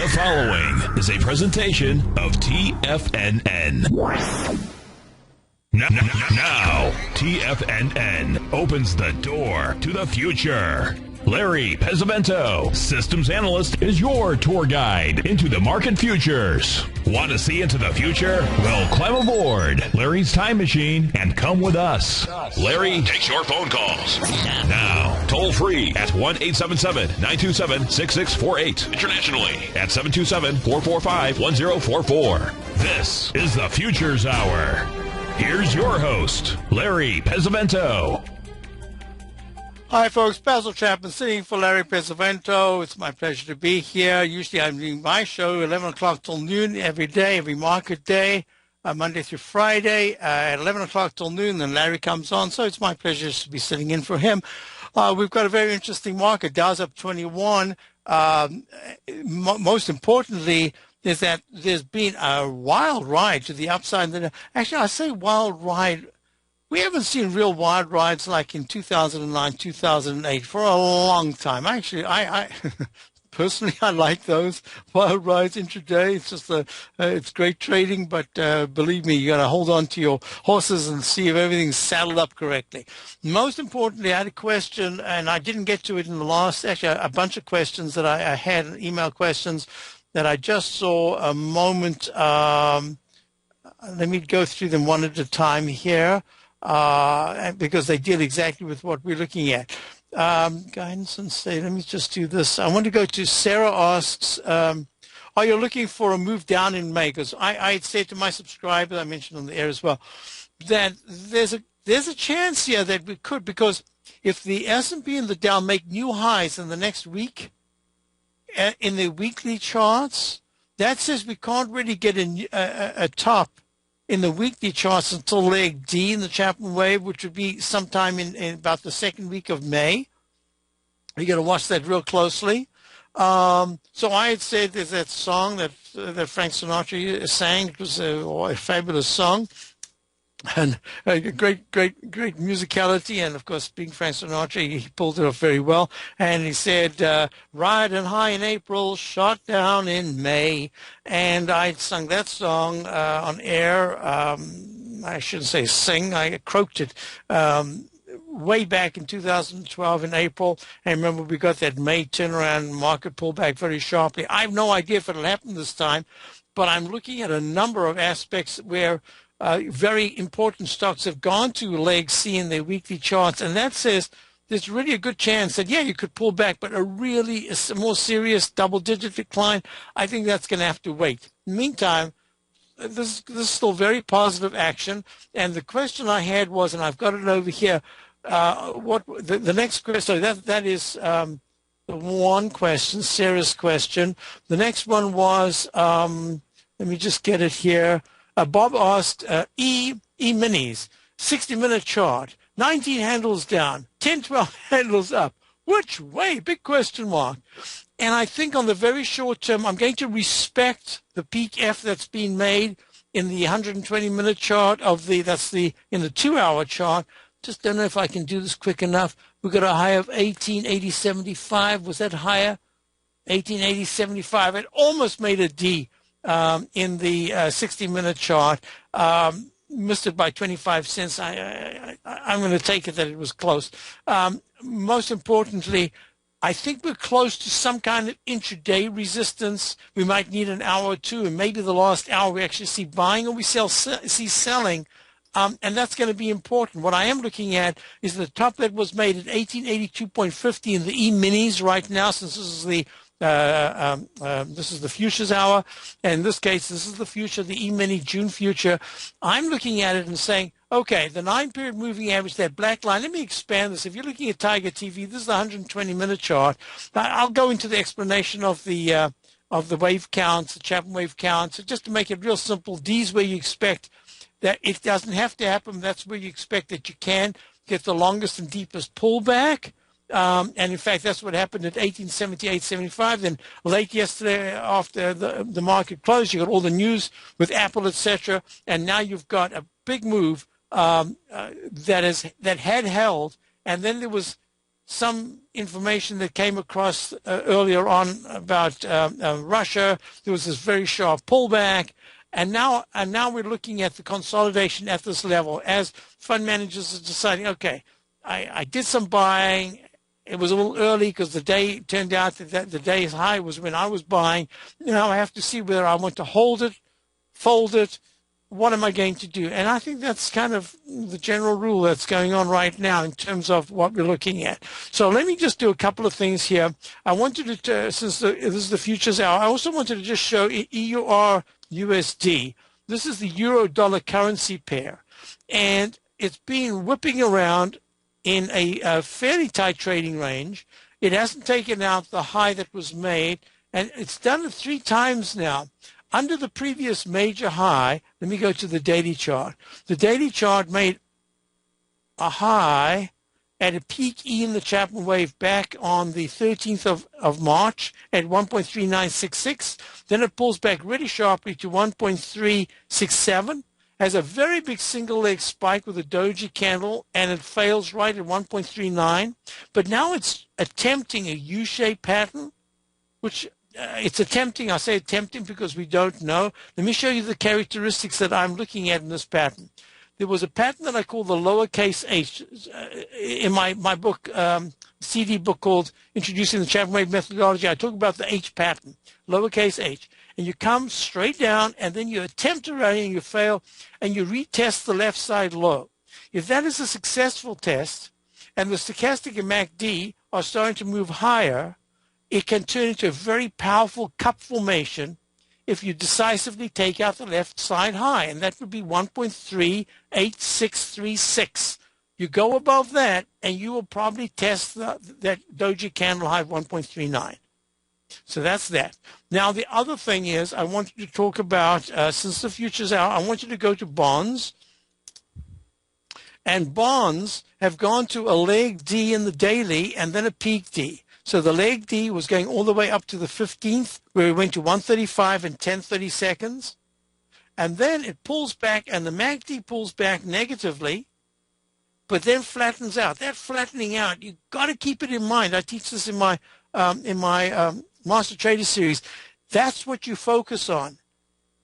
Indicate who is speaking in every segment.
Speaker 1: The following is a presentation of TFNN. Now, TFNN opens the door to the future. Larry Pesavento, systems analyst, is your tour guide into the market futures. Want to see into the future? Well, climb aboard Larry's time machine and come with us. Larry takes your phone calls. Now, toll free at 1-877-927-6648. Internationally at 727-445-1044. This is the Futures Hour. Here's your host, Larry Pesavento.
Speaker 2: Hi, folks. Basil Chapman sitting for Larry Pesavento. It's my pleasure to be here. Usually I'm doing my show 11 o'clock till noon every day, every market day, Monday through Friday at 11 o'clock till noon. Then Larry comes on, so it's my pleasure to be sitting in for him. We've got a very interesting market. Dow's up 21. Most importantly is that there's been a wild ride to the upside. Actually, I say wild ride. We haven't seen real wild rides like in 2009, 2008 for a long time. Actually, I personally, I like those wild rides intraday. It's just it's great trading, but believe me, you got to hold on to your horses and see if everything's saddled up correctly. Most importantly, I had a question, and I didn't get to it in the last, actually, a bunch of questions that I had, email questions that I just saw a moment. Let me go through them one at a time here. Because they deal exactly with what we're looking at. Guidance and say, let me just do this. I want to go to Sarah asks, are you looking for a move down in May? Because I had said to my subscribers, I mentioned on the air as well, that there's a chance here that we could, because if the S&P and the Dow make new highs in the next week in the weekly charts, that says we can't really get a top in the weekly charts until leg D in the Chapman wave, which would be sometime in about the second week of May. You got to watch that real closely. So I had said there's that song that Frank Sinatra sang. It was a fabulous song, and great musicality. And of course, being Frank Sinatra, he pulled it off very well. And he said, "Riding high in April, shot down in May." And I sung that song on air. I shouldn't say sing. I croaked it way back in 2012 in April. And remember, we got that May turnaround, market pullback very sharply. I have no idea if it'll happen this time, but I'm looking at a number of aspects where very important stocks have gone to leg C in their weekly charts, and that says there's really a good chance that, yeah, you could pull back, but a more serious double-digit decline, I think that's going to have to wait. In the meantime, this is still very positive action, and the question I had was, and I've got it over here, the next question, that is the one question, Sarah's question. The next one was, let me just get it here. Bob asked, E-minis, 60-minute chart, 19 handles down, 10, 12 handles up. Which way? Big question mark. And I think on the very short term, I'm going to respect the peak F that's been made in the 120-minute chart in the 2-hour chart. Just don't know if I can do this quick enough. We got a high of 1880.75. Was that higher? 1880.75. It almost made a D in the 60-minute chart. Missed it by 25 cents. I'm going to take it that it was close. Most importantly, I think we're close to some kind of intraday resistance. We might need an hour or two, and maybe the last hour we actually see buying or we see selling. And that's going to be important. What I am looking at is the top that was made at 1882.50 in the E-minis right now, since this is the futures hour. And in this case, this is the future, the E-mini June future. I'm looking at it and saying, okay, the 9-period moving average, that black line, let me expand this. If you're looking at Tiger TV, this is the 120-minute chart. I'll go into the explanation of the wave counts, the Chapman wave counts, just to make it real simple. D's where you expect that it doesn't have to happen. That's where you expect that you can get the longest and deepest pullback. And in fact, that's what happened at 1878.75. Then late yesterday, after the market closed, you got all the news with Apple, etc. And now you've got a big move that had held, and then there was some information that came across earlier on about Russia. There was this very sharp pullback. And now we're looking at the consolidation at this level as fund managers are deciding, okay, I did some buying. It was a little early because the day turned out that the day's high was when I was buying. Now I have to see whether I want to hold it, fold it. What am I going to do? And I think that's kind of the general rule that's going on right now in terms of what we're looking at. So let me just do a couple of things here. I wanted to, since this is the futures hour, I also wanted to just show EUR USD. This is the euro dollar currency pair. And it's been whipping around in a fairly tight trading range. It hasn't taken out the high that was made, and it's done it 3 times now. Under the previous major high, let me go to the daily chart. The daily chart made a high at a peak E in the Chapman wave back on the 13th of March at 1.3966. Then it pulls back really sharply to 1.367. Has a very big single leg spike with a doji candle, and it fails right at 1.39. But now it's attempting a U-shaped pattern, which it's attempting. I say attempting because we don't know. Let me show you the characteristics that I'm looking at in this pattern. There was a pattern that I call the lowercase h in my book, CD book called Introducing the Chapman Wave Methodology. I talk about the H pattern, lowercase h. And you come straight down, and then you attempt to rally, and you fail, and you retest the left side low. If that is a successful test, and the stochastic and MACD are starting to move higher, it can turn into a very powerful cup formation if you decisively take out the left side high, and that would be 1.38636. You go above that, and you will probably test that doji candle high of 1.39. So that's that. Now, the other thing is I wanted to talk about, since the future's out, I want you to go to bonds. And bonds have gone to a leg D in the daily and then a peak D. So the leg D was going all the way up to the 15th, where it went to 135 and 10/30 seconds. And then it pulls back, and the MACD pulls back negatively, but then flattens out. That flattening out, you've got to keep it in mind. I teach this in my Master Trader series. That's what you focus on.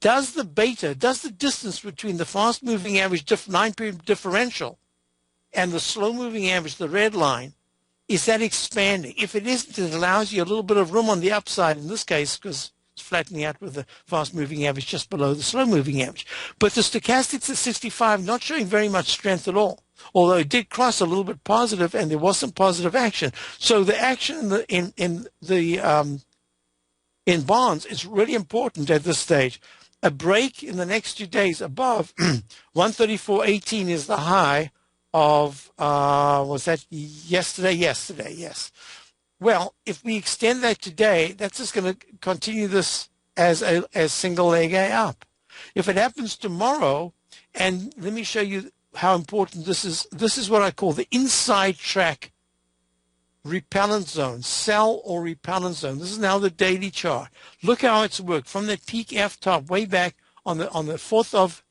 Speaker 2: Does the beta, does the distance between the fast-moving average 9-period differential and the slow-moving average, the red line, is that expanding? If it isn't, it allows you a little bit of room on the upside in this case, because it's flattening out with the fast-moving average just below the slow-moving average. But the stochastics at 65 not showing very much strength at all, although it did cross a little bit positive, and there was some positive action. So the action in bonds is really important at this stage. A break in the next 2 days above 134.18 is the high of, was that yesterday? Yesterday, yes. Well, if we extend that today, that's just going to continue this as single leg A up. If it happens tomorrow, and let me show you how important this is what I call the inside track repellent zone, sell or repellent zone. This is now the daily chart. Look how it's worked from that peak F top way back on the 4th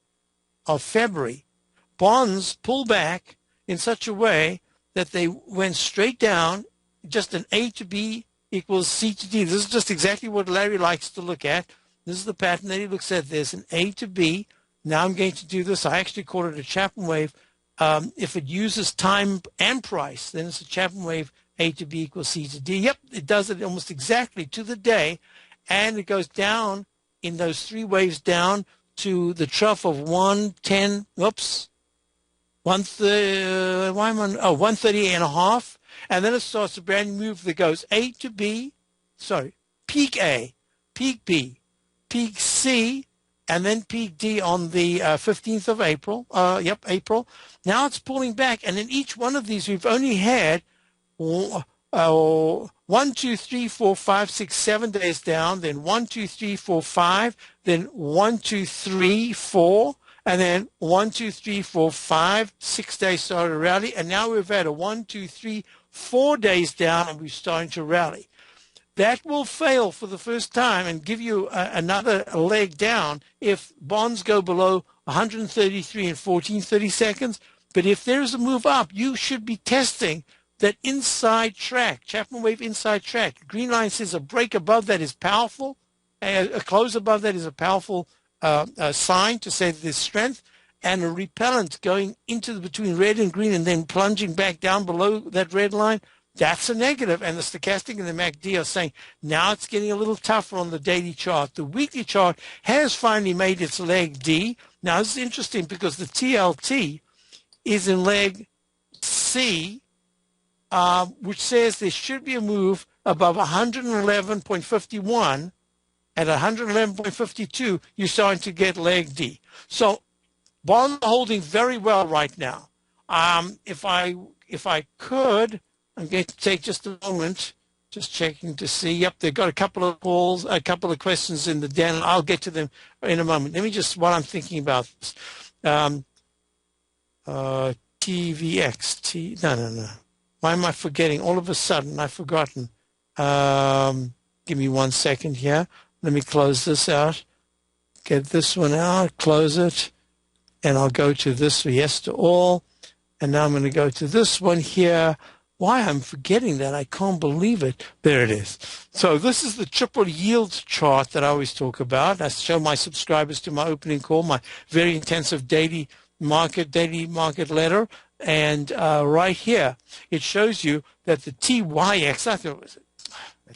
Speaker 2: of February. Bonds pull back in such a way that they went straight down. Just an A to B equals C to D. This is just exactly what Larry likes to look at. This is the pattern that he looks at. There's an A to B. Now I'm going to do this. I actually call it a Chapman wave. If it uses time and price, then it's a Chapman wave, A to B equals C to D. Yep, it does it almost exactly to the day. And it goes down in those 3 waves down to the trough of 110, whoops, 130.5. And then it starts a brand new move that goes A to B, peak A, peak B, peak C, and then peak D on the 15th of April. April. Now it's pulling back, and in each one of these, we've only had 1, 2, 3, 4, 5, 6, 7 days down, then 1, 2, 3, 4, 5, then 1, 2, 3, 4, and then 1, 2, 3, 4, 5, 6 days started to rally, and now we've had a 1, 2, 3, 4 days down, and we're starting to rally. That will fail for the first time and give you another leg down if bonds go below 133 and 14/30 seconds. But if there is a move up, you should be testing that inside track, Chapman wave inside track. Green line says a break above that is powerful. A close above that is a powerful sign to say that there's strength, and a repellent going into between red and green and then plunging back down below that red line, that's a negative. And the stochastic and the MACD are saying now it's getting a little tougher on the daily chart. The weekly chart has finally made its leg D. Now, this is interesting because the TLT is in leg C, which says there should be a move above 111.51. At 111.52, you're starting to get leg D. So bonds are holding very well right now. If I could, I'm going to take just a moment, just checking to see. Yep, they've got a couple of calls, a couple of questions in the den. I'll get to them in a moment. Let me just, while I'm thinking about this, TVX, no. Why am I forgetting? All of a sudden, I've forgotten. Give me 1 second here. Let me close this out. Get this one out, close it, and I'll go to this for yes to all. And now I'm going to go to this one here. Why I'm forgetting that? I can't believe it. There it is. So this is the triple yield chart that I always talk about. I show my subscribers to my opening call, my very intensive daily market letter. And right here, it shows you that the TYX, I thought it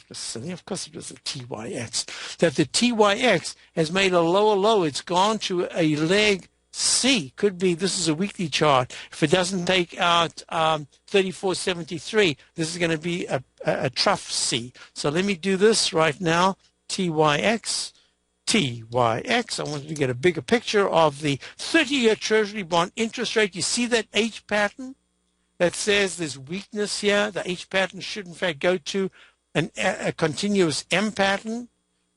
Speaker 2: was silly. Of course it was a TYX. That the TYX has made a lower low. It's gone to a leg C. Could be, this is a weekly chart. If it doesn't take out 34.73, this is going to be a trough C. So let me do this right now. TYX. I wanted to get a bigger picture of the 30-year Treasury bond interest rate. You see that H pattern that says there's weakness here? The H pattern should, in fact, go to a continuous M pattern.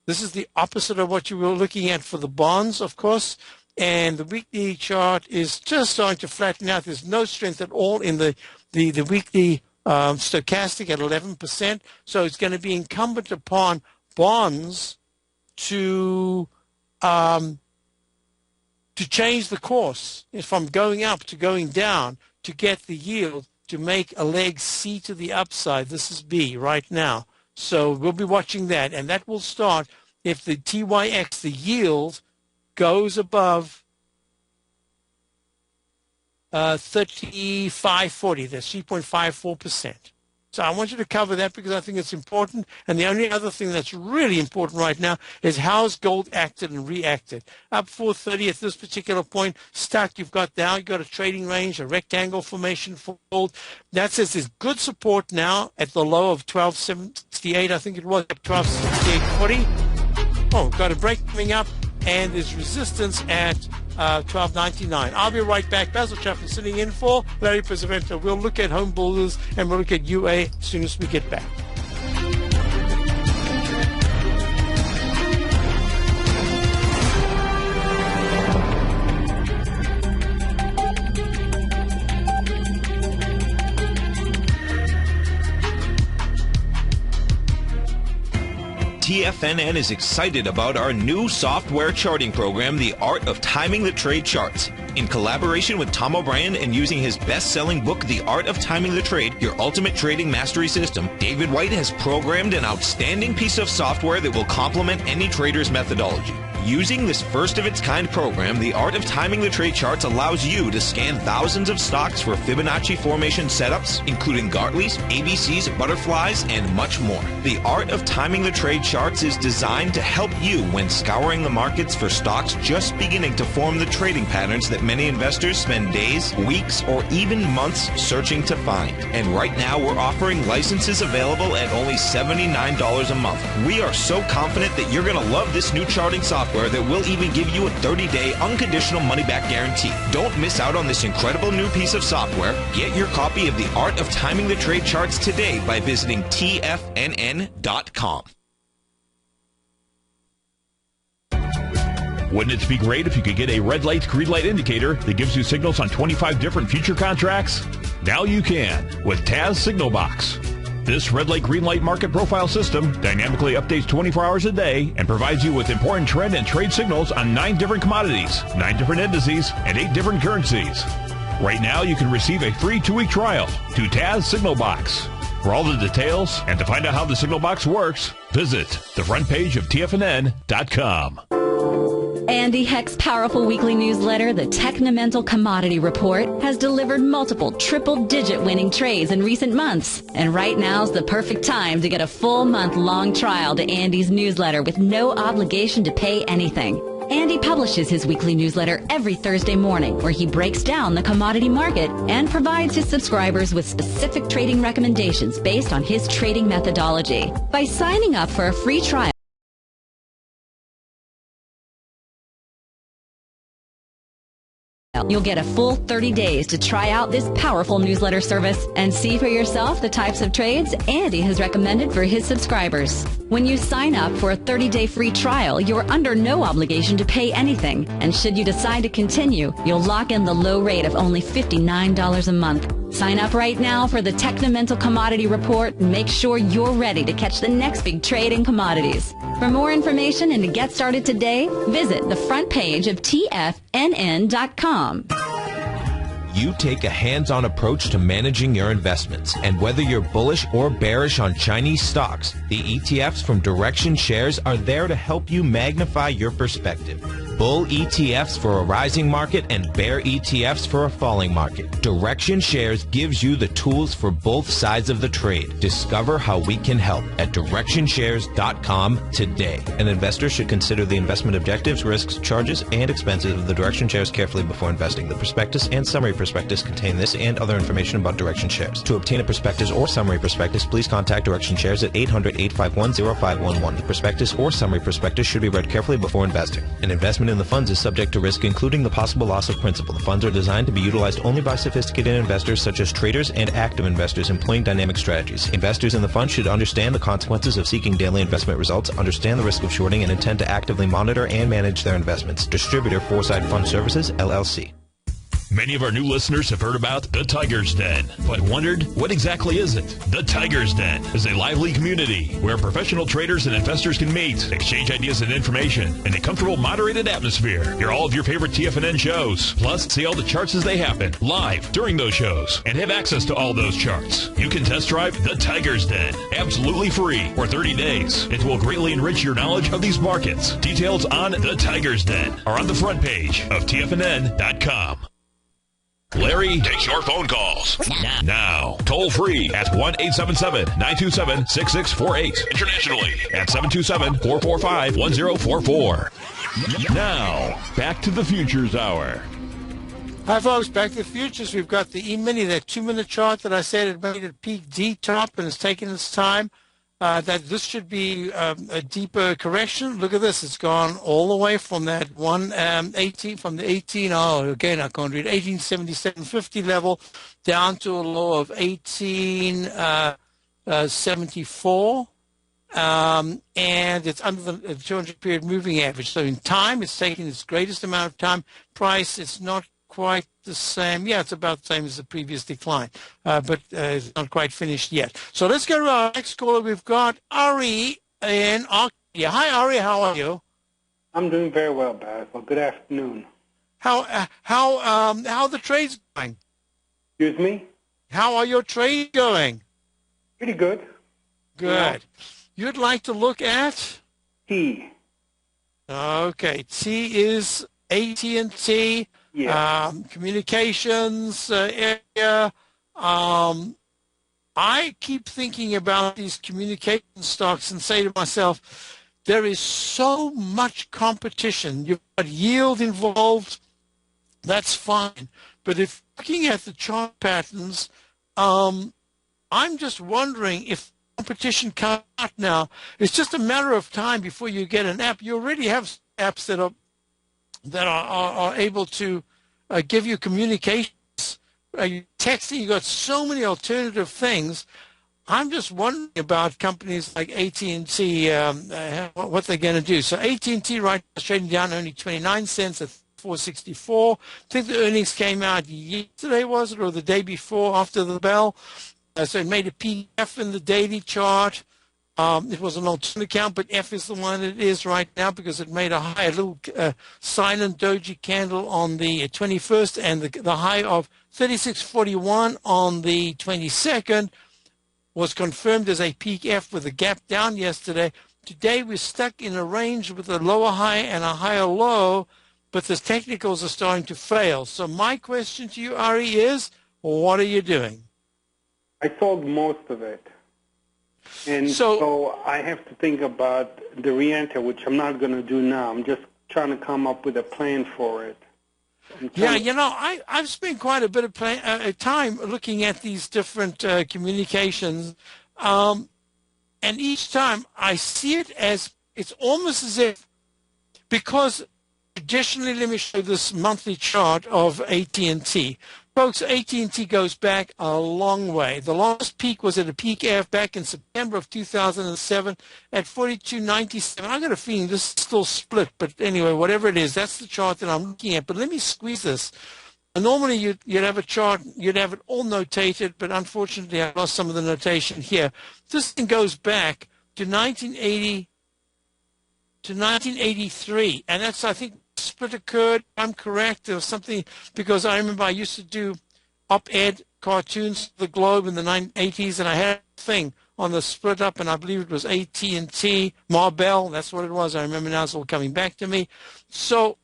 Speaker 2: This is the opposite of what you were looking at for the bonds, of course. And the weekly chart is just starting to flatten out. There's no strength at all in the weekly stochastic at 11%. So it's going to be incumbent upon bonds to change the course from going up to going down to get the yield to make a leg C to the upside. This is B right now. So we'll be watching that, and that will start if the TYX, the yield, goes above 35.40. That's 3.54%. So I want you to cover that because I think it's important. And the only other thing that's really important right now is how has gold acted and reacted. Up 430 at this particular point, stuck. You've got a trading range, a rectangle formation for gold. That says there's good support now at the low of 1268. I think it was at 1268.40. Oh, got a break coming up. And there's resistance at 12.99. I'll be right back. Basil Chapman sitting in for Larry Pesavento. We'll look at home builders and we'll look at UA as soon as we get back.
Speaker 3: TFNN is excited about our new software charting program, The Art of Timing the Trade Charts. In collaboration with Tom O'Brien and using his best-selling book, The Art of Timing the Trade, Your Ultimate Trading Mastery System, David White has programmed an outstanding piece of software that will complement any trader's methodology. Using this first-of-its-kind program, The Art of Timing the Trade Charts allows you to scan thousands of stocks for Fibonacci formation setups, including Gartley's, ABC's, butterflies, and much more. The Art of Timing the Trade Charts is designed to help you when scouring the markets for stocks just beginning to form the trading patterns that many investors spend days, weeks, or even months searching to find. And right now, we're offering licenses available at only $79 a month. We are so confident that you're going to love this new charting software that will even give you a 30-day unconditional money-back guarantee. Don't miss out on this incredible new piece of software. Get your copy of The Art of Timing the Trade Charts today by visiting TFNN.com.
Speaker 1: Wouldn't it be great if you could get a red light, green light indicator that gives you signals on 25 different future contracts? Now you can with Taz Signal Box. This red light, green light market profile system dynamically updates 24 hours a day and provides you with important trend and trade signals on 9 different commodities, 9 different indices, and 8 different currencies. Right now, you can receive a free 2-week trial to Taz Signal Box. For all the details and to find out how the Signal Box works, visit the front page of TFNN.com.
Speaker 4: Andy Heck's powerful weekly newsletter, the Technomental Commodity Report, has delivered multiple triple-digit winning trades in recent months. And right now's the perfect time to get a full month-long trial to Andy's newsletter with no obligation to pay anything. Andy publishes his weekly newsletter every Thursday morning, where he breaks down the commodity market and provides his subscribers with specific trading recommendations based on his trading methodology. By signing up for a free trial, you'll get a full 30 days to try out this powerful newsletter service and see for yourself the types of trades Andy has recommended for his subscribers. When you sign up for a 30-day free trial, you're under no obligation to pay anything. And should you decide to continue, you'll lock in the low rate of only $59 a month. Sign up right now for the Technomental Commodity Report and make sure you're ready to catch the next big trade in commodities. For more information and to get started today, visit the front page of TFNN.com.
Speaker 3: You take a hands-on approach to managing your investments, and whether you're bullish or bearish on Chinese stocks, the ETFs from Direction Shares are there to help you magnify your perspective. Bull ETFs for a rising market and bear ETFs for a falling market. Direction Shares gives you the tools for both sides of the trade. Discover how we can help at DirectionShares.com today. An investor should consider the investment objectives, risks, charges, and expenses of the Direction Shares carefully before investing. The prospectus and summary prospectus contain this and other information about Direction Shares. To obtain a prospectus or summary prospectus, please contact Direction Shares at 800-851-0511. The prospectus or summary prospectus should be read carefully before investing. An investment in the funds is subject to risk, including the possible loss of principal. The funds are designed to be utilized only by sophisticated investors such as traders and active investors employing dynamic strategies. Investors in the fund should understand the consequences of seeking daily investment results, understand the risk of shorting, and intend to actively monitor and manage their investments. Distributor Foresight Fund Services, LLC.
Speaker 1: Many of our new listeners have heard about the Tiger's Den, but wondered, what exactly is it? The Tiger's Den is a lively community where professional traders and investors can meet, exchange ideas and information in a comfortable, moderated atmosphere. Hear all of your favorite TFNN shows, plus see all the charts as they happen, live during those shows, and have access to all those charts. You can test drive the Tiger's Den, absolutely free, for 30 days. It will greatly enrich your knowledge of these markets. Details on the Tiger's Den are on the front page of TFNN.com. Larry takes your phone calls now. Toll free at 1-877-927-6648. Internationally at 727-445-1044. Now, back to the Futures Hour.
Speaker 2: Hi, folks. Back to the futures. We've got the E-mini, that 2-minute chart that I said it made a peak D top and it's taken its time. That this should be a deeper correction. Look at this. It's gone all the way from that 18, from the 18, again, I can't read, 1877.50 level down to a low of 1874. And it's under the 200-period moving average. So in time, it's taking its greatest amount of time. Price, it's not quite the same. Yeah, it's about the same as the previous decline, but it's not quite finished yet. So let's go to our next caller. We've got Ari in Arcadia. Hi, Ari. How are you?
Speaker 5: I'm doing very well, Basil. Good afternoon.
Speaker 2: How are the trades going?
Speaker 5: Excuse me?
Speaker 2: How are your trades going?
Speaker 5: Pretty good.
Speaker 2: Good. You'd like to look at?
Speaker 5: T.
Speaker 2: Okay. T is AT&T.
Speaker 5: Yeah.
Speaker 2: Communications area. I keep thinking about these communication stocks and say to myself, there is so much competition. You've got yield involved. That's fine. But if looking at the chart patterns, I'm just wondering if competition comes out now. It's just a matter of time before you get an app. You already have apps that are able to give you communications, texting. You got so many alternative things. I'm just wondering about companies like AT&T, what they're going to do. So AT&T right now is trading down only 29 cents at 464. I think the earnings came out yesterday, was it, or the day before after the bell? So it made a PF in the daily chart. It was an alternate account, but F is the one it is right now because it made a little silent doji candle on the 21st and the high of 36.41 on the 22nd was confirmed as a peak F with a gap down yesterday. Today we're stuck in a range with a lower high and a higher low, but the technicals are starting to fail. So my question to you, Ari, is what are you doing?
Speaker 5: I sold most of it. And so I have to think about the re-enter, which I'm not going to do now. I'm just trying to come up with a plan for it.
Speaker 2: Yeah, you know, I've spent quite a bit of time looking at these different communications, and each time I see it as it's almost as if, because traditionally, let me show this monthly chart of AT&T. Folks, AT&T goes back a long way. The last peak was at a peak F back in September of 2007 at 42.97. I got a feeling this is still split, but anyway, whatever it is, that's the chart that I'm looking at. But let me squeeze this. Normally, you'd have a chart, you'd have it all notated, but unfortunately, I lost some of the notation here. This thing goes back to 1980 to 1983, and that's, I think, split occurred. I'm correct, or something, because I remember I used to do op-ed cartoons for the Globe in the 1980s, and I had a thing on the split up, and I believe it was AT&T, Marbell, that's what it was. I remember now, it's all coming back to me. So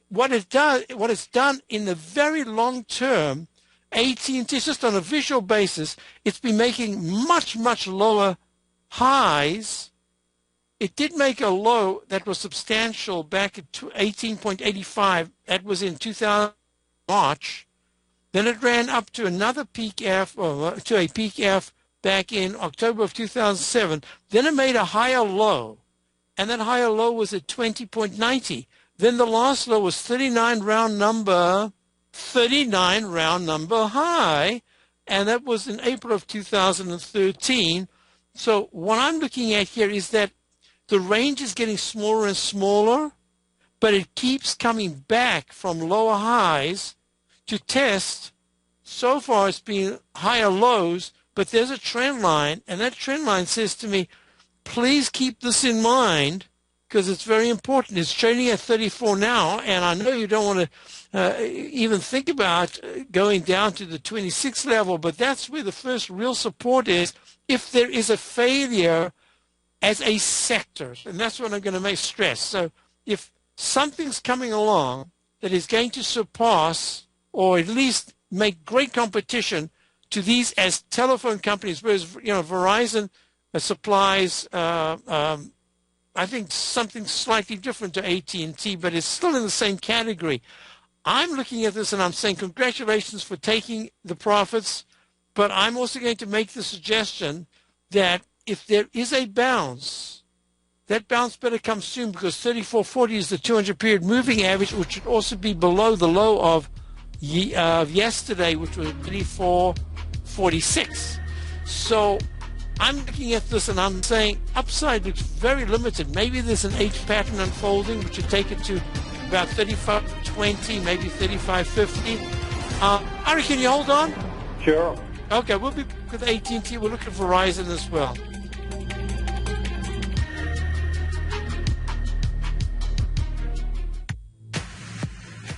Speaker 2: what it's done in the very long term, AT&T, just on a visual basis, it's been making much, much lower highs. It did make a low that was substantial back at 18.85. That was in 2000 March. Then it ran up to another peak F, or to a peak F back in October of 2007. Then it made a higher low, and that higher low was at 20.90. Then the last low was 39 round number high, and that was in April of 2013. So what I'm looking at here is that the range is getting smaller and smaller, but it keeps coming back from lower highs to test. So far it's been higher lows, but there's a trend line, and that trend line says to me, please keep this in mind, because it's very important. It's trading at 34 now, and I know you don't want to even think about going down to the 26 level, but that's where the first real support is if there is a failure as a sector, and that's what I'm going to make stress. So if something's coming along that is going to surpass or at least make great competition to these as telephone companies, whereas Verizon supplies I think something slightly different to AT&T, but it's still in the same category. I'm looking at this and I'm saying congratulations for taking the profits, but I'm also going to make the suggestion that if there is a bounce, that bounce better come soon, because 34.40 is the 200-period moving average, which would also be below the low of yesterday, which was 34.46. So I'm looking at this and I'm saying upside looks very limited. Maybe there's an H pattern unfolding, which would take it to about 35.20, maybe 35.50. Ari, can you hold on?
Speaker 5: Sure.
Speaker 2: Okay, we'll be with AT&T. We'll look at Verizon as well.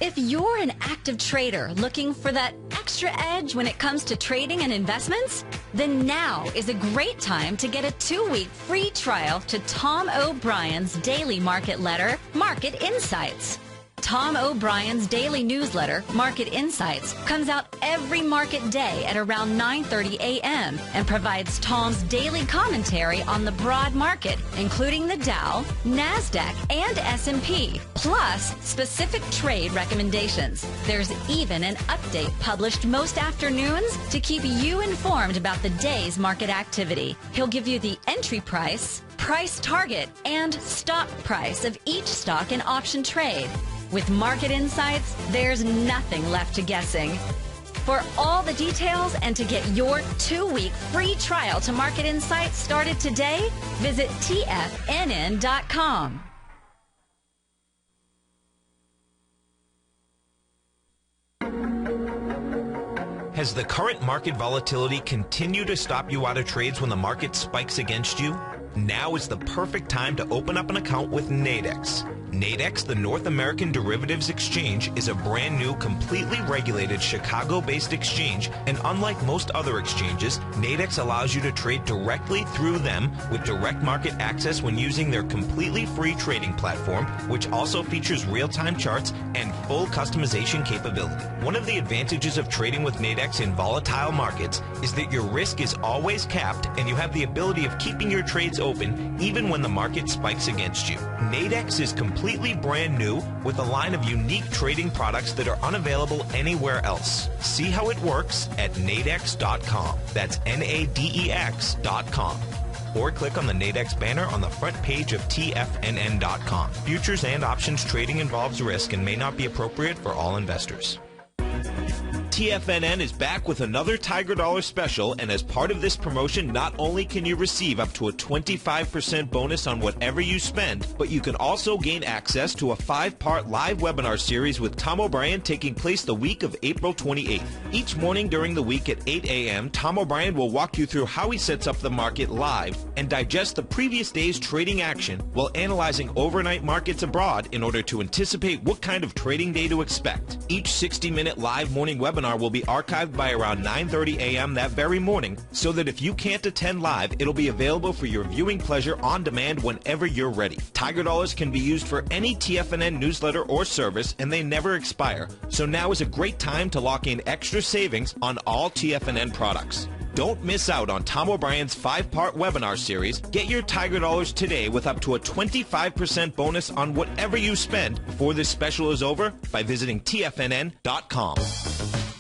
Speaker 4: If you're an active trader looking for that extra edge when it comes to trading and investments, then now is a great time to get a 2-week free trial to Tom O'Brien's daily market letter, Market Insights. Tom O'Brien's daily newsletter, Market Insights, comes out every market day at around 9:30 a.m. and provides Tom's daily commentary on the broad market, including the Dow, NASDAQ, and S&P, plus specific trade recommendations. There's even an update published most afternoons to keep you informed about the day's market activity. He'll give you the entry price, price target, and stop price of each stock and option trade. With Market Insights, there's nothing left to guessing. For all the details and to get your 2-week free trial to Market Insights started today, visit TFNN.com.
Speaker 3: Has the current market volatility continued to stop you out of trades when the market spikes against you? Now is the perfect time to open up an account with Nadex. Nadex, the North American Derivatives Exchange, is a brand new, completely regulated Chicago-based exchange, and unlike most other exchanges, Nadex allows you to trade directly through them with direct market access when using their completely free trading platform, which also features real-time charts and full customization capability. One of the advantages of trading with Nadex in volatile markets is that your risk is always capped and you have the ability of keeping your trades open even when the market spikes against you. Nadex is completely brand new with a line of unique trading products that are unavailable anywhere else. See how it works at nadex.com. That's NADEX.com. Or click on the Nadex banner on the front page of TFNN.com. Futures and options trading involves risk and may not be appropriate for all investors. TFNN is back with another Tiger Dollar special, and as part of this promotion, not only can you receive up to a 25% bonus on whatever you spend, but you can also gain access to a 5-part live webinar series with Tom O'Brien taking place the week of April 28th. Each morning during the week at 8 a.m., Tom O'Brien will walk you through how he sets up the market live and digest the previous day's trading action while analyzing overnight markets abroad in order to anticipate what kind of trading day to expect. Each 60-minute live morning webinar will be archived by around 9:30 a.m. that very morning, so that if you can't attend live, it'll be available for your viewing pleasure on demand whenever you're ready. Tiger Dollars can be used for any TFNN newsletter or service, and they never expire, so now is a great time to lock in extra savings on all TFNN products. Don't miss out on Tom O'Brien's 5-part webinar series. Get your Tiger Dollars today with up to a 25% bonus on whatever you spend before this special is over by visiting TFNN.com.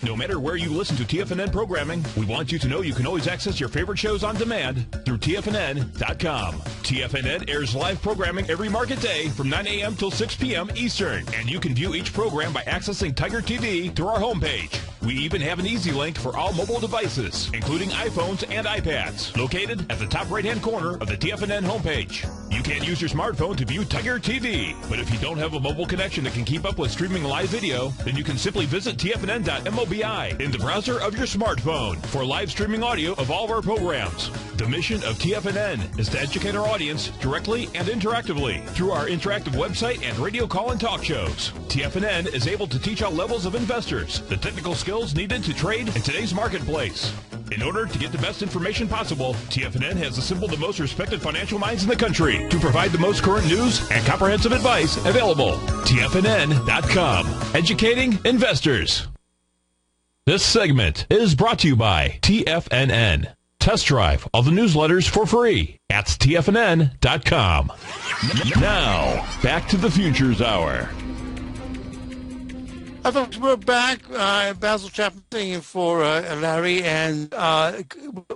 Speaker 1: No matter where you listen to TFNN programming, we want you to know you can always access your favorite shows on demand through TFNN.com. TFNN airs live programming every market day from 9 a.m. till 6 p.m. Eastern, and you can view each program by accessing Tiger TV through our homepage. We even have an easy link for all mobile devices, including iPhones and iPads, located at the top right-hand corner of the TFNN homepage. You can't use your smartphone to view Tiger TV, but if you don't have a mobile connection that can keep up with streaming live video, then you can simply visit TFNN.mobi in the browser of your smartphone for live streaming audio of all of our programs. The mission of TFNN is to educate our audience directly and interactively through our interactive website and radio call and talk shows. TFNN is able to teach all levels of investors the technical skills needed to trade in today's marketplace. In order to get the best information possible, TFNN has assembled the most respected financial minds in the country to provide the most current news and comprehensive advice available. TFNN.com. Educating investors. This segment is brought to you by TFNN. Test drive all the newsletters for free at TFNN.com. Now, back to the Futures Hour.
Speaker 2: I thought we're back. Basil Chapman singing for Larry, and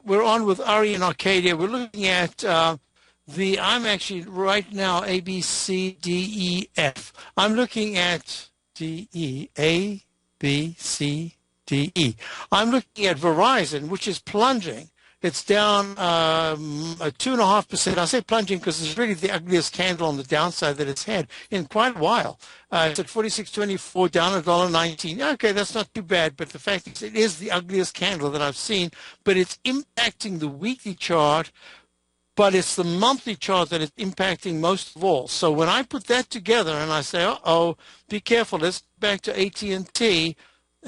Speaker 2: we're on with Ari in Arcadia. We're looking at I'm actually right now A, B, C, D, E, F. I'm looking at D, E, A, B, C, D, E. I'm looking at Verizon, which is plunging. It's down 2.5%. I say plunging because it's really the ugliest candle on the downside that it's had in quite a while. It's at 46.24, down $1.19. Okay, that's not too bad, but the fact is it is the ugliest candle that I've seen, but it's impacting the weekly chart, but it's the monthly chart that is impacting most of all. So when I put that together and I say, uh-oh, be careful, let's go back to AT&T.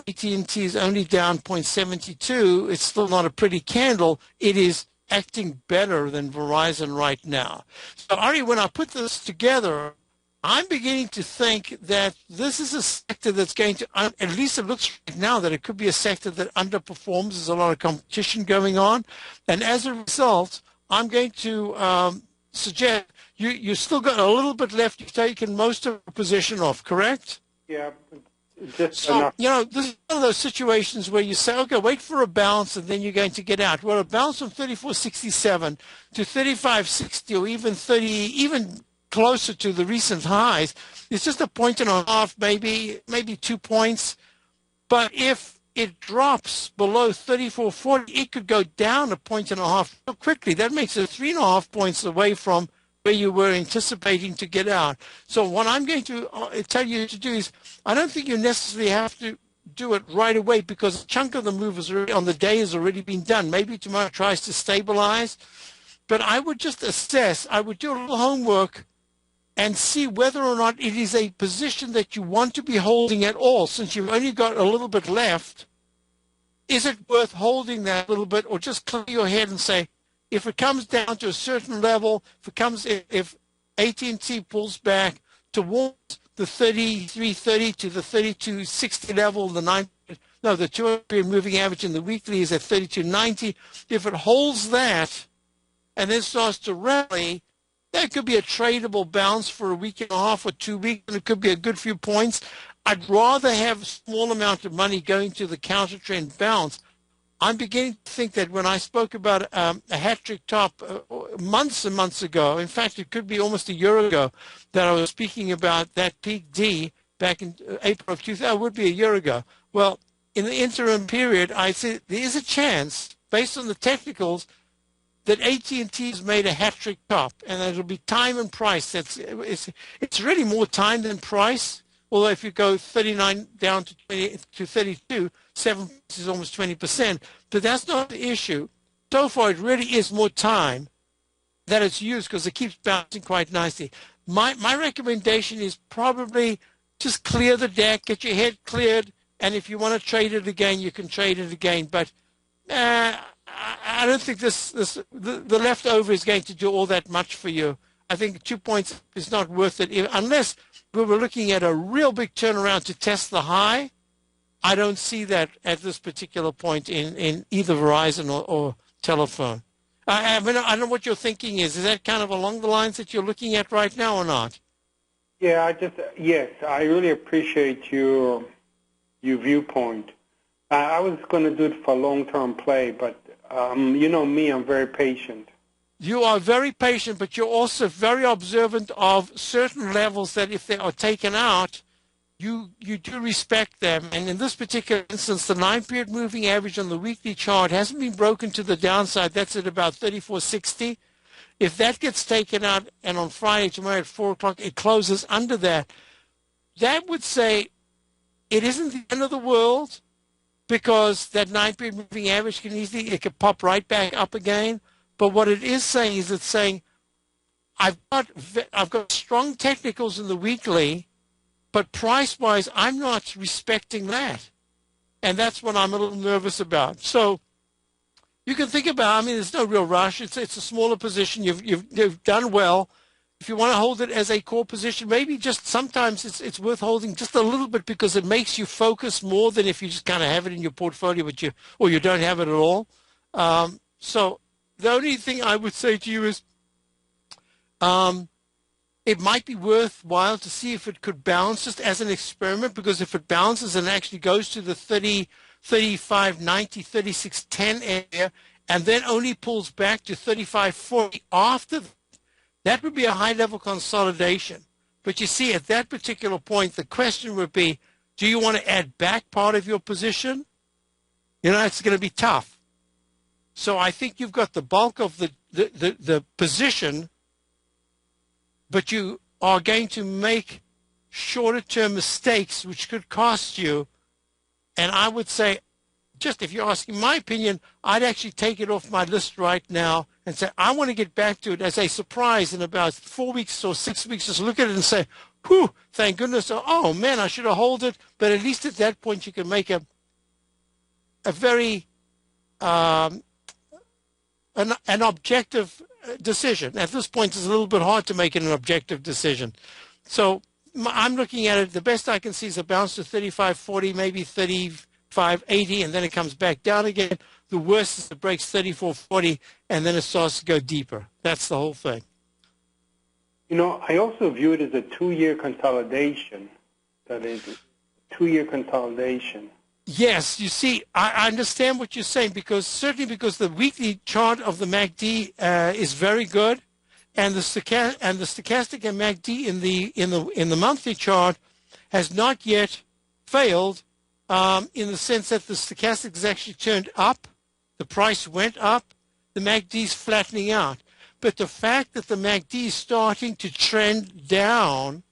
Speaker 2: AT&T is only down 0.72. It's still not a pretty candle. It is acting better than Verizon right now. So, Ari, when I put this together, I'm beginning to think that this is a sector that's going to, at least it looks right now that it could be a sector that underperforms. There's a lot of competition going on. And as a result, I'm going to suggest you still got a little bit left. You've taken most of the position off, correct?
Speaker 5: Yeah. Just
Speaker 2: so,
Speaker 5: enough.
Speaker 2: This is one of those situations where you say, okay, wait for a bounce and then you're going to get out. Well, a bounce from 34.67 to 35.60 or even 30, even closer to the recent highs, it's just a point and a half, maybe 2 points. But if it drops below 34.40, it could go down a point and a half so quickly. That makes it 3.5 points away from where you were anticipating to get out. So what I'm going to tell you to do is, I don't think you necessarily have to do it right away because a chunk of the move on the day has already been done. Maybe tomorrow tries to stabilize, but I would just assess. I would do a little homework and see whether or not it is a position that you want to be holding at all. Since you've only got a little bit left, is it worth holding that little bit, or just clear your head and say, if it comes down to a certain level, if AT&T pulls back towards the 33.30 to the 32.60 level, the 200-period moving average in the weekly is at 32.90. If it holds that and then starts to rally, that could be a tradable bounce for a week and a half or 2 weeks, and it could be a good few points. I'd rather have a small amount of money going to the counter trend bounce. I'm beginning to think that when I spoke about a hat-trick top months and months ago, in fact, it could be almost a year ago, that I was speaking about that peak D back in April of 2000, it would be a year ago. Well, in the interim period, I said there is a chance, based on the technicals, that AT&T has made a hat-trick top, and that it'll be time and price. It's really more time than price. Although if you go 39 down to 32, 7 is almost 20%. But that's not the issue. So far, it really is more time that it's used because it keeps bouncing quite nicely. My recommendation is probably just clear the deck, get your head cleared, and if you want to trade it again, you can trade it again. But I don't think the leftover is going to do all that much for you. I think 2 points is not worth it unless we were looking at a real big turnaround to test the high. I don't see that at this particular point in either Verizon or telephone. I mean, I don't know what your thinking is. Is that kind of along the lines that you're looking at right now or not?
Speaker 5: Yeah, yes, I really appreciate your viewpoint. I was going to do it for long-term play, but you know me, I'm very patient.
Speaker 2: You are very patient, but you're also very observant of certain levels that if they are taken out, you do respect them. And in this particular instance, the 9-period moving average on the weekly chart hasn't been broken to the downside. That's at about 34.60. If that gets taken out, and on Friday, tomorrow at 4 o'clock, it closes under that, that would say it isn't the end of the world, because that 9-period moving average it could pop right back up again. But what it is saying is it's saying, I've got strong technicals in the weekly, but price-wise, I'm not respecting that. And that's what I'm a little nervous about. So you can think about, I mean, there's no real rush. It's a smaller position. You've done well. If you want to hold it as a core position, maybe just sometimes it's worth holding just a little bit because it makes you focus more than if you just kind of have it in your portfolio, or you don't have it at all. So the only thing I would say to you is it might be worthwhile to see if it could bounce just as an experiment, because if it bounces and actually goes to the 30, 35, 90, 36, 10 area and then only pulls back to 35, 40 after that would be a high-level consolidation. But you see, at that particular point, the question would be, do you want to add back part of your position? You know, it's going to be tough. So I think you've got the bulk of the position, but you are going to make shorter-term mistakes, which could cost you. And I would say, just if you're asking my opinion, I'd actually take it off my list right now and say, I want to get back to it as a surprise in about 4 weeks or 6 weeks. Just look at it and say, whew, thank goodness. Oh, man, I should have held it. But at least at that point, you can make a very an objective decision. At this point, it's a little bit hard to make it an objective decision. So I'm looking at it. The best I can see is a bounce to 35.40, maybe 35.80, and then it comes back down again. The worst is it breaks 34.40, and then it starts to go deeper. That's the whole thing.
Speaker 5: You know, I also view it as a 2-year consolidation. That is, 2-year consolidation.
Speaker 2: Yes, you see, I understand what you're saying, because because the weekly chart of the MACD is very good, and the stochastic and MACD in the monthly chart has not yet failed, in the sense that the stochastic has actually turned up, the price went up, the MACD is flattening out. But the fact that the MACD is starting to trend down,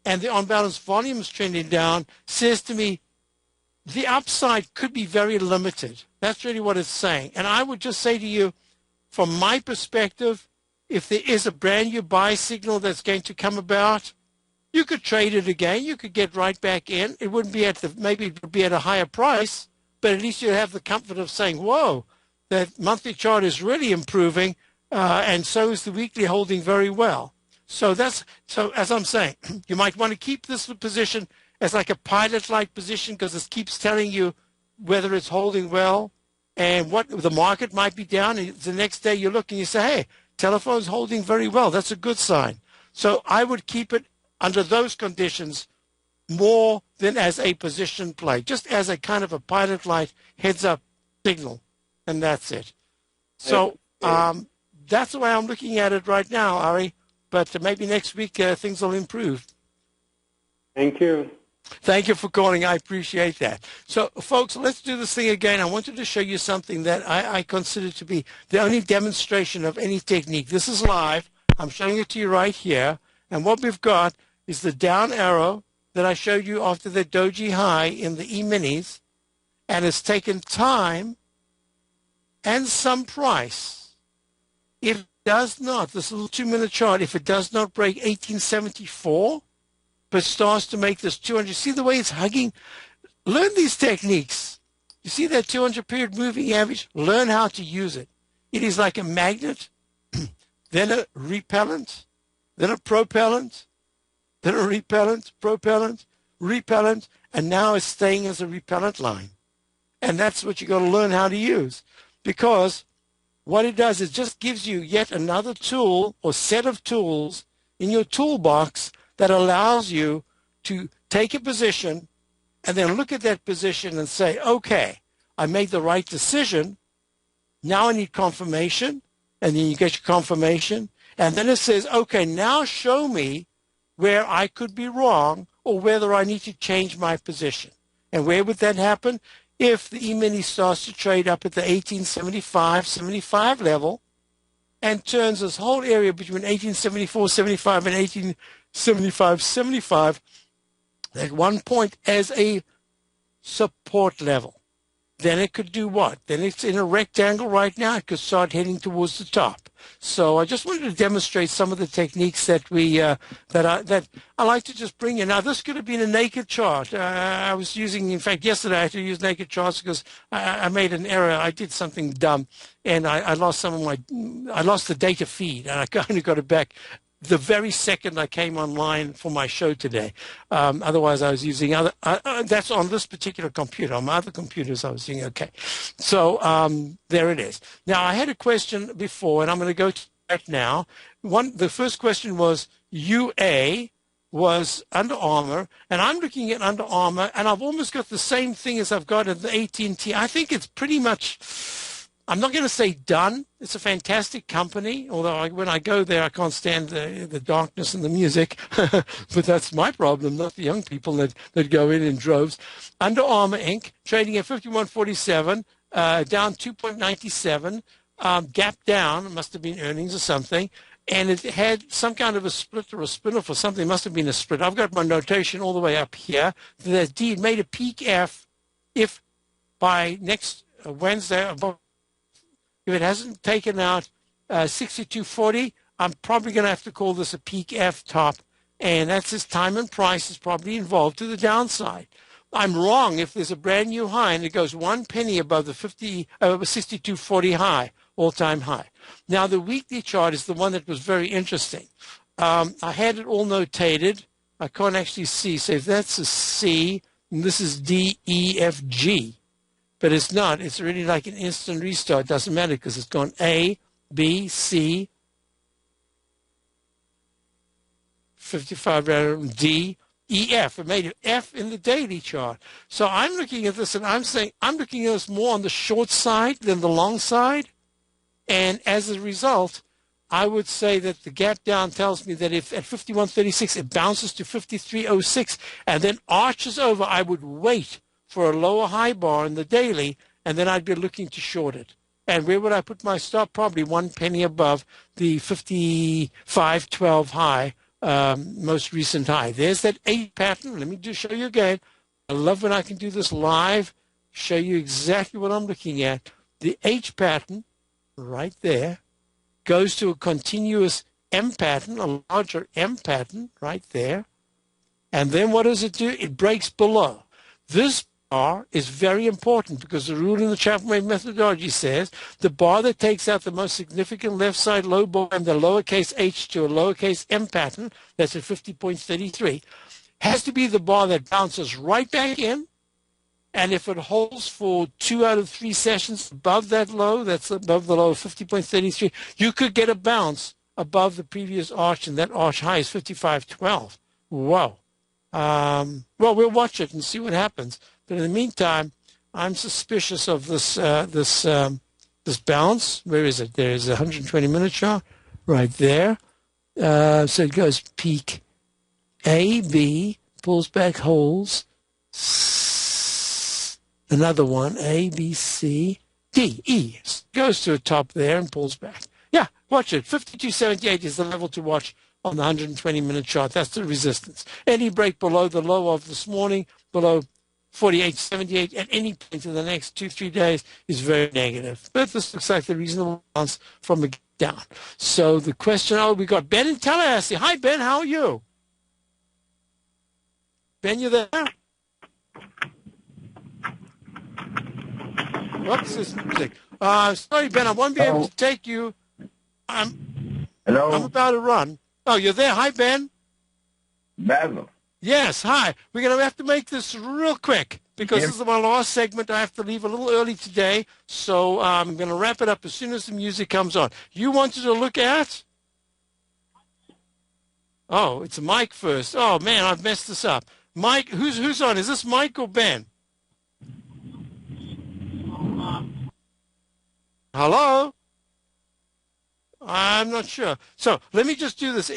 Speaker 2: and the on-balance volume is trending down, says to me, the upside could be very limited. That's really what it's saying. And I would just say to you, from my perspective, if there is a brand new buy signal that's going to come about, you could trade it again. You could get right back in. It wouldn't be maybe it would be at a higher price, but at least you'd have the comfort of saying, whoa, that monthly chart is really improving, and so is the weekly holding very well. So as I'm saying, you might want to keep this position as like a pilot-like position because it keeps telling you whether it's holding well and what the market might be down. And the next day you look and you say, hey, telephone's holding very well. That's a good sign. So I would keep it under those conditions more than as a position play, just as a kind of a pilot-like heads-up signal, and that's it. So that's the way I'm looking at it right now, Ari, but maybe next week things will improve.
Speaker 5: Thank you.
Speaker 2: Thank you for calling. I appreciate that. So, folks, let's do this thing again. I wanted to show you something that I consider to be the only demonstration of any technique. This is live. I'm showing it to you right here. And what we've got is the down arrow that I showed you after the doji high in the E-minis. And it's taken time and some price. If it does not, this little 2-minute chart, if it does not break 1874, but starts to make this 200. See the way it's hugging? Learn these techniques. You see that 200-period moving average? Learn how to use it. It is like a magnet, then a repellent, then a propellant, then a repellent, propellant, repellent, and now it's staying as a repellent line. And that's what you've got to learn how to use. Because what it does is just gives you yet another tool or set of tools in your toolbox that allows you to take a position and then look at that position and say, okay, I made the right decision. Now I need confirmation. And then you get your confirmation. And then it says, okay, now show me where I could be wrong or whether I need to change my position. And where would that happen? If the E-mini starts to trade up at the 1875 level and turns this whole area between 1874.75 and 1875.75 at one point as a support level. Then it could do what? Then it's in a rectangle right now. It could start heading towards the top. So I just wanted to demonstrate some of the techniques that that I like to just bring in. Now, this could have been a naked chart. I was using, in fact, yesterday I had to use naked charts because I made an error. I did something dumb, and I lost I lost the data feed, and I kind of got it back the very second I came online for my show today. Otherwise, I was using other. That's on this particular computer. On my other computers, I was using okay. So there it is. Now, I had a question before, and I'm going to go to that now. The first question was UA was Under Armour, and I'm looking at Under Armour, and I've almost got the same thing as I've got at the AT&T. I think it's pretty much. I'm not going to say done. It's a fantastic company, although when I go there, I can't stand the darkness and the music. But that's my problem, not the young people that go in droves. Under Armour, Inc., trading at 51.47, down 2.97, gap down. It must have been earnings or something. And it had some kind of a split or a spin-off or something. It must have been a split. I've got my notation all the way up here. That D made a peak F if by next Wednesday, if it hasn't taken out 62.40, I'm probably going to have to call this a peak F top, and that's its time and price is probably involved to the downside. I'm wrong if there's a brand new high and it goes 1 penny above the 62.40 high, all-time high. Now, the weekly chart is the one that was very interesting. I had it all notated. I can't actually see. So if that's a C, and this is D, E, F, G. But it's not. It's really like an instant restart. It doesn't matter because it's gone A, B, C, 55, D, E, F. It made an F in the daily chart. So I'm looking at this and I'm saying I'm looking at this more on the short side than the long side. And as a result, I would say that the gap down tells me that if at 51.36 it bounces to 53.06 and then arches over, I would wait for a lower high bar in the daily, and then I'd be looking to short it. And where would I put my stop? Probably 1 penny above the 55.12 high, most recent high. There's that H pattern. Let me just show you again. I love when I can do this live, show you exactly what I'm looking at. The H pattern right there goes to a continuous M pattern, a larger M pattern right there. And then what does it do? It breaks below. This bar is very important because the rule in the Chapman wave methodology says the bar that takes out the most significant left side low bar and the lowercase h to a lowercase m pattern, that's at 50.33, has to be the bar that bounces right back in. And if it holds for 2 out of 3 sessions above that low, that's above the low of 50.33, you could get a bounce above the previous arch, and that arch high is 55.12. Whoa. Well, we'll watch it and see what happens. But in the meantime, I'm suspicious of this this bounce. Where is it? There's a 120-minute chart right there. So it goes peak A, B, pulls back, holds. Another one, A, B, C, D, E. Goes to a top there and pulls back. Yeah, watch it. 52.78 is the level to watch on the 120-minute chart. That's the resistance. Any break below the low of this morning, below 48.78 at any point in the next 2-3 days is very negative. But this looks like the reasonable bounce from a down. So the question, we got Ben in Tallahassee. Hi, Ben. How are you? Ben, you there? What's this music? Sorry, Ben, I won't be able to take you.
Speaker 6: Hello?
Speaker 2: I'm about to run. Oh, you're there. Hi, Ben.
Speaker 6: Basil.
Speaker 2: Yes, hi. We're going to have to make this real quick because this is my last segment. I have to leave a little early today, so I'm going to wrap it up as soon as the music comes on. You wanted to look at? Oh, it's a Mike first. Oh, man, I've messed this up. Mike, who's on? Is this Mike or Ben? Hello? I'm not sure. So let me just do this.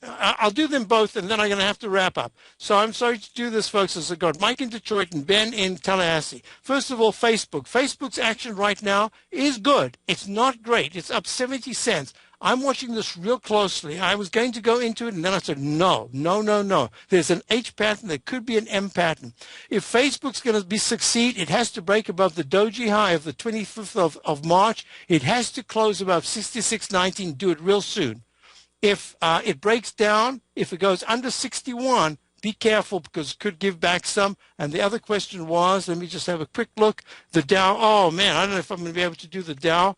Speaker 2: I'll do them both, and then I'm going to have to wrap up. So I'm sorry to do this, folks, as I got Mike in Detroit and Ben in Tallahassee. First of all, Facebook. Facebook's action right now is good. It's not great. It's up 70 cents. I'm watching this real closely. I was going to go into it, and then I said, no. There's an H pattern. There could be an M pattern. If Facebook's going to succeed, it has to break above the doji high of the 25th of March. It has to close above 66.19. Do it real soon. If it breaks down, if it goes under 61, be careful because it could give back some. And the other question was, let me just have a quick look. The Dow, oh, man, I don't know if I'm going to be able to do the Dow.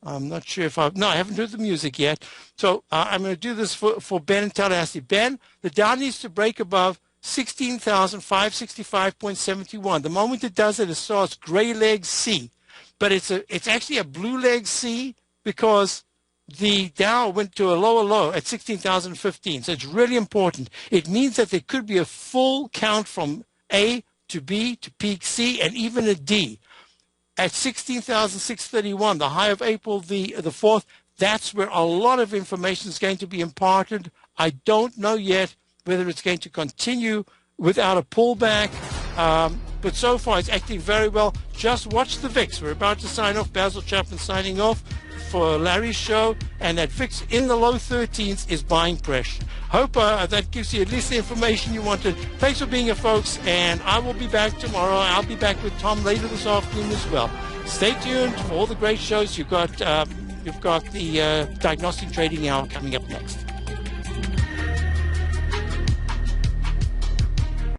Speaker 2: I'm not sure if I haven't heard the music yet. So I'm going to do this for Ben in Tallahassee. Ben, the Dow needs to break above 16,565.71. The moment it does it, it starts gray leg C. But it's actually a blue leg C because the Dow went to a lower low at 16,015. So it's really important. It means that there could be a full count from A to B to peak C and even a D. At 16,631, the high of April the 4th, that's where a lot of information is going to be imparted. I don't know yet whether it's going to continue without a pullback, but so far it's acting very well. Just watch the VIX. We're about to sign off. Basil Chapman signing off for Larry's show, and that VIX in the low 13s is buying pressure. Hope that gives you at least the information you wanted. Thanks for being here, folks, and I will be back tomorrow. I'll be back with Tom later this afternoon as well. Stay tuned for all the great shows. You've got the Diagnostic Trading Hour coming up next.